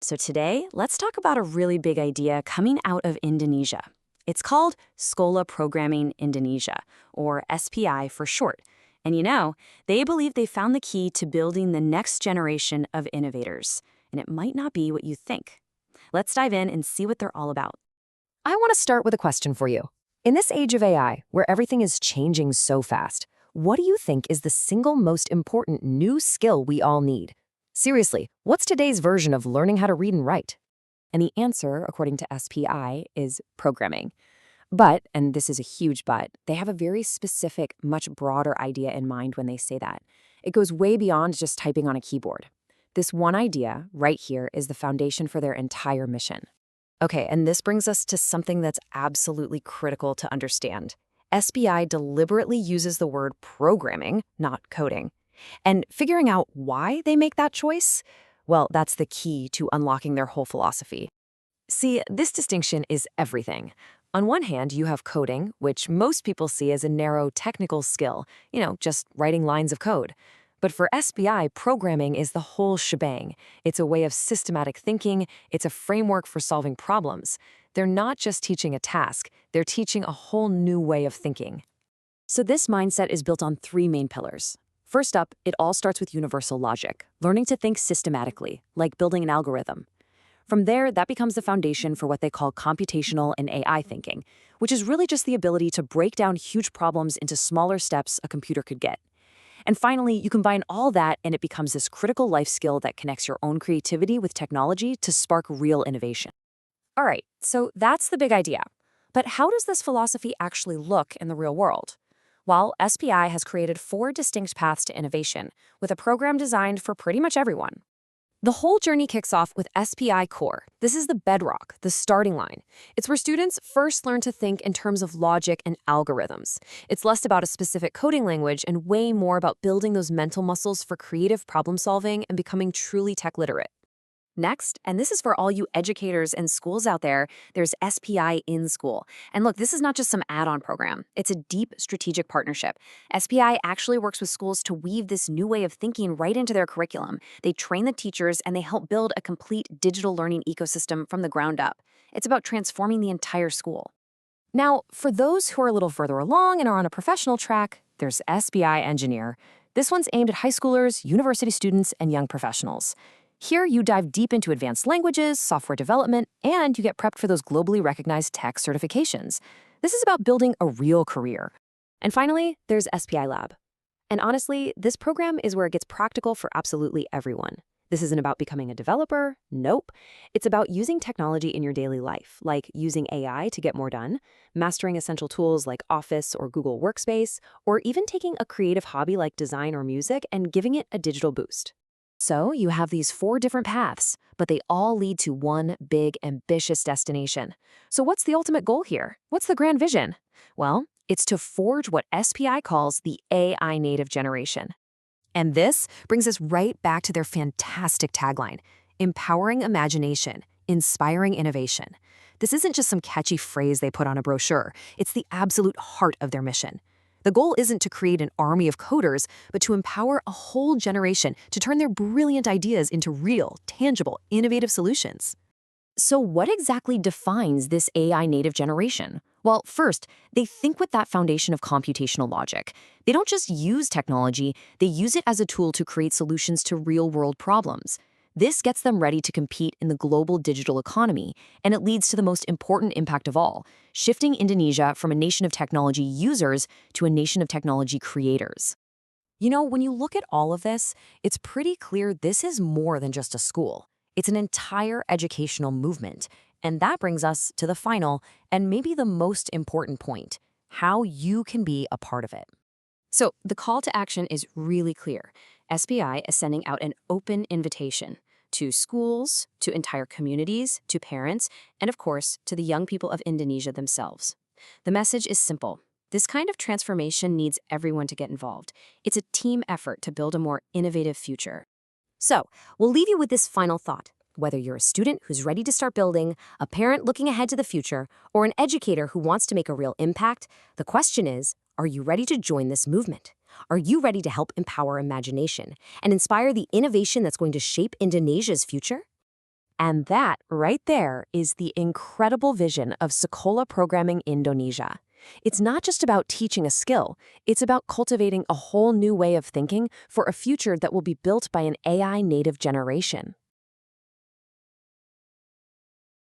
So today, let's talk about a really big idea coming out of Indonesia. It's called Sekolah Programming Indonesia, or SPI for short. And they believe they found the key to building the next generation of innovators. And it might not be what you think. Let's dive in and see what they're all about. I want to start with a question for you. In this age of AI, where everything is changing so fast, what do you think is the single most important new skill we all need? Seriously, what's today's version of learning how to read and write? And the answer, according to SPI, is programming. But, and this is a huge but, they have a very specific, much broader idea in mind when they say that. It goes way beyond just typing on a keyboard. This one idea, right here, is the foundation for their entire mission. Okay, and this brings us to something that's absolutely critical to understand. SPI deliberately uses the word programming, not coding. And figuring out why they make that choice, well, that's the key to unlocking their whole philosophy. See, this distinction is everything. On one hand, you have coding, which most people see as a narrow technical skill, just writing lines of code. But for SPI, programming is the whole shebang. It's a way of systematic thinking. It's a framework for solving problems. They're not just teaching a task. They're teaching a whole new way of thinking. So this mindset is built on three main pillars. First up, it all starts with universal logic, learning to think systematically, like building an algorithm. From there, that becomes the foundation for what they call computational and AI thinking, which is really just the ability to break down huge problems into smaller steps a computer could get. And finally, you combine all that and it becomes this critical life skill that connects your own creativity with technology to spark real innovation. All right, so that's the big idea. But how does this philosophy actually look in the real world? Well, SPI has created 4 distinct paths to innovation, with a program designed for pretty much everyone. The whole journey kicks off with SPI Core. This is the bedrock, the starting line. It's where students first learn to think in terms of logic and algorithms. It's less about a specific coding language and way more about building those mental muscles for creative problem solving and becoming truly tech literate. Next, and this is for all you educators and schools out there, there's SPI InSchool. And look, this is not just some add-on program. It's a deep strategic partnership. SPI actually works with schools to weave this new way of thinking right into their curriculum. They train the teachers and they help build a complete digital learning ecosystem from the ground up. It's about transforming the entire school. Now, for those who are a little further along and are on a professional track, there's SPI Engineer. This one's aimed at high schoolers, university students, and young professionals. Here, you dive deep into advanced languages, software development, and you get prepped for those globally recognized tech certifications. This is about building a real career. And finally, there's SPI Lab. And honestly, this program is where it gets practical for absolutely everyone. This isn't about becoming a developer. Nope. It's about using technology in your daily life, like using AI to get more done, mastering essential tools like Office or Google Workspace, or even taking a creative hobby like design or music and giving it a digital boost. So you have these 4 different paths, but they all lead to one big, ambitious destination. So what's the ultimate goal here? What's the grand vision? Well, it's to forge what SPI calls the AI native generation. And this brings us right back to their fantastic tagline, empowering imagination, inspiring innovation. This isn't just some catchy phrase they put on a brochure. It's the absolute heart of their mission. The goal isn't to create an army of coders, but to empower a whole generation to turn their brilliant ideas into real, tangible, innovative solutions. So what exactly defines this AI native generation? Well, first, they think with that foundation of computational logic. They don't just use technology, they use it as a tool to create solutions to real-world problems. This gets them ready to compete in the global digital economy, and it leads to the most important impact of all, shifting Indonesia from a nation of technology users to a nation of technology creators. When you look at all of this, it's pretty clear this is more than just a school. It's an entire educational movement, and that brings us to the final and maybe the most important point, how you can be a part of it. So the call to action is really clear. SPI is sending out an open invitation to schools, to entire communities, to parents, and of course, to the young people of Indonesia themselves. The message is simple. This kind of transformation needs everyone to get involved. It's a team effort to build a more innovative future. So, we'll leave you with this final thought. Whether you're a student who's ready to start building, a parent looking ahead to the future, or an educator who wants to make a real impact, the question is, are you ready to join this movement? Are you ready to help empower imagination and inspire the innovation that's going to shape Indonesia's future? And that, right there, is the incredible vision of Sekolah Programming Indonesia. It's not just about teaching a skill, it's about cultivating a whole new way of thinking for a future that will be built by an AI native generation.